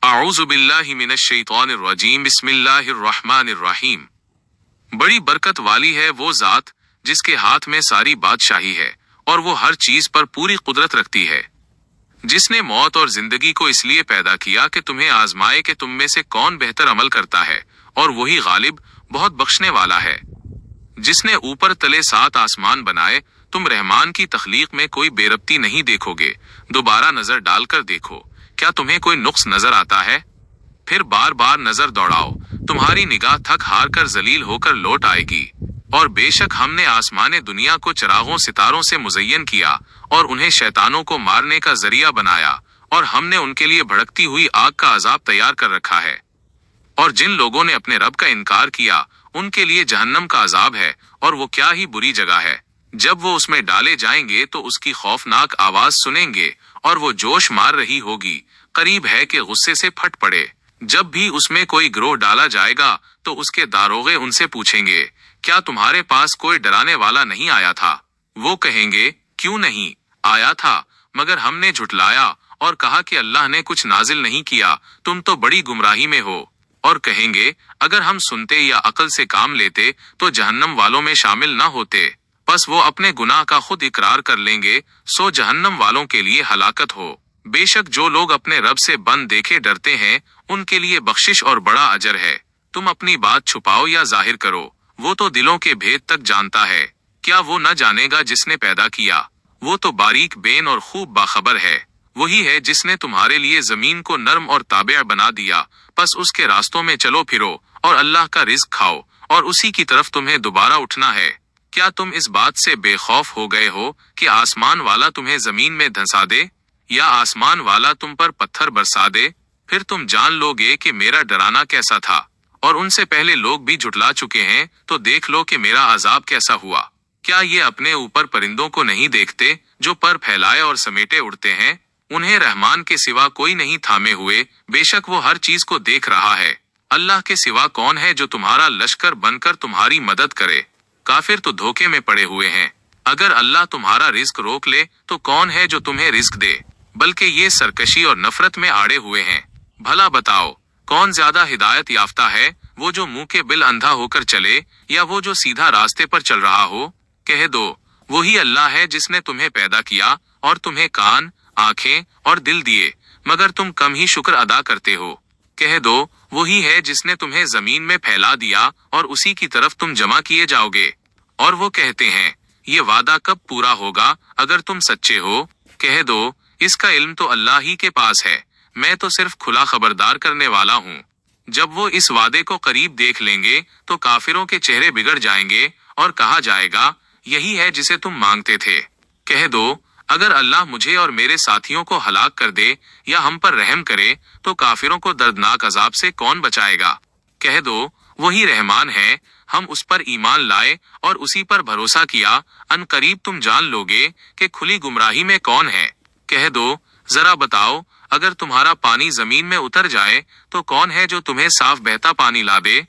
अऊज़ु बिल्लाहि मिनश्शैतानिर रजीम बिस्मिल्लाहिर रहमानिर रहीम। बड़ी बरकत वाली है वो जात जिसके हाथ में सारी बादशाही है और वो हर चीज पर पूरी कुदरत रखती है। जिसने मौत और जिंदगी को इसलिए पैदा किया कि तुम्हें आजमाए कि तुम में से कौन बेहतर अमल करता है, और वही गालिब बहुत बख्शने वाला है। जिसने ऊपर तले 7 आसमान बनाए, तुम रहमान की तख्लीक में कोई बेरब्ती नहीं देखोगे। दोबारा नजर डालकर देखो, क्या तुम्हें कोई नुक्स नजर आता है? फिर बार बार नजर दौड़ाओ, तुम्हारी निगाह थक हार कर जलील होकर लौट आएगी। और बेशक हमने आसमाने दुनिया को चरागों सितारों से मुज़य्यन किया और उन्हें शैतानों को मारने का जरिया बनाया, और हमने उनके लिए भड़कती हुई आग का अजाब तैयार कर रखा है। और जिन लोगों ने अपने रब का इनकार किया, उनके लिए जहन्नम का अजाब है, और वो क्या ही बुरी जगह है। जब वो उसमें डाले जाएंगे तो उसकी खौफनाक आवाज सुनेंगे, और वो जोश मार रही होगी, करीब है कि गुस्से से फट पड़े। जब भी उसमें कोई गिरोह डाला जाएगा तो उसके दारोगे उनसे पूछेंगे, क्या तुम्हारे पास कोई डराने वाला नहीं आया था? वो कहेंगे, क्यों नहीं आया था, मगर हमने झुटलाया और कहा कि अल्लाह ने कुछ नाजिल नहीं किया, तुम तो बड़ी गुमराही में हो। और कहेंगे, अगर हम सुनते या अकल से काम लेते तो जहन्नम वालों में शामिल न होते। बस वो अपने गुनाह का खुद इकरार कर लेंगे, सो जहन्नम वालों के लिए हलाकत हो। बेशक जो लोग अपने रब से बन देखे डरते हैं, उनके लिए बख्शिश और बड़ा अजर है। तुम अपनी बात छुपाओ या जाहिर करो, वो तो दिलों के भेद तक जानता है। क्या वो न जानेगा जिसने पैदा किया? वो तो बारीक बेन और खूब बाखबर है। वही है जिसने तुम्हारे लिए जमीन को नर्म और ताबे बना दिया, बस उसके रास्तों में चलो फिरो और अल्लाह का रिज्क खाओ, और उसी की तरफ तुम्हें दोबारा उठना है। क्या तुम इस बात से बेखौफ हो गए हो कि आसमान वाला तुम्हें जमीन में धंसा दे, या आसमान वाला तुम पर पत्थर बरसा दे? फिर तुम जान लोगे कि मेरा डराना कैसा था। और उनसे पहले लोग भी जुटला चुके हैं, तो देख लो कि मेरा अजाब कैसा हुआ। क्या ये अपने ऊपर परिंदों को नहीं देखते जो पर फैलाए और समेटे उड़ते हैं? उन्हें रहमान के सिवा कोई नहीं थामे हुए, बेशक वो हर चीज को देख रहा है। अल्लाह के सिवा कौन है जो तुम्हारा लश्कर बनकर तुम्हारी मदद करे? काफिर तो धोखे में पड़े हुए हैं। अगर अल्लाह तुम्हारा रिज्क रोक ले तो कौन है जो तुम्हें रिज्क दे? बल्कि ये सरकशी और नफरत में आड़े हुए हैं। भला बताओ, कौन ज्यादा हिदायत याफ्ता है, वो जो मुंह के बिल अंधा होकर चले, या वो जो सीधा रास्ते पर चल रहा हो? कह दो, वही अल्लाह है जिसने तुम्हें पैदा किया और तुम्हें कान, आंखें और दिल दिए, मगर तुम कम ही शुक्र अदा करते हो। कह दो, वही है जिसने तुम्हें जमीन में फैला दिया और उसी की तरफ तुम जमा किए जाओगे। और वो कहते हैं, ये वादा कब पूरा होगा अगर तुम सच्चे हो? कह दो, इसका इल्म तो अल्लाह ही के पास है, मैं तो सिर्फ खुला खबरदार करने वाला हूँ। जब वो इस वादे को करीब देख लेंगे तो काफिरों के चेहरे बिगड़ जाएंगे और कहा जाएगा, यही है जिसे तुम मांगते थे। कह दो, अगर अल्लाह मुझे और मेरे साथियों को हलाक कर दे या हम पर रहम करे तो काफिरों को दर्दनाक अजाब से कौन बचाएगा? कह दो, वही रहमान है, हम उस पर ईमान लाए और उसी पर भरोसा किया, अनकरीब तुम जान लोगे कि खुली गुमराही में कौन है। कह दो, जरा बताओ, अगर तुम्हारा पानी जमीन में उतर जाए तो कौन है जो तुम्हें साफ बहता पानी ला दे?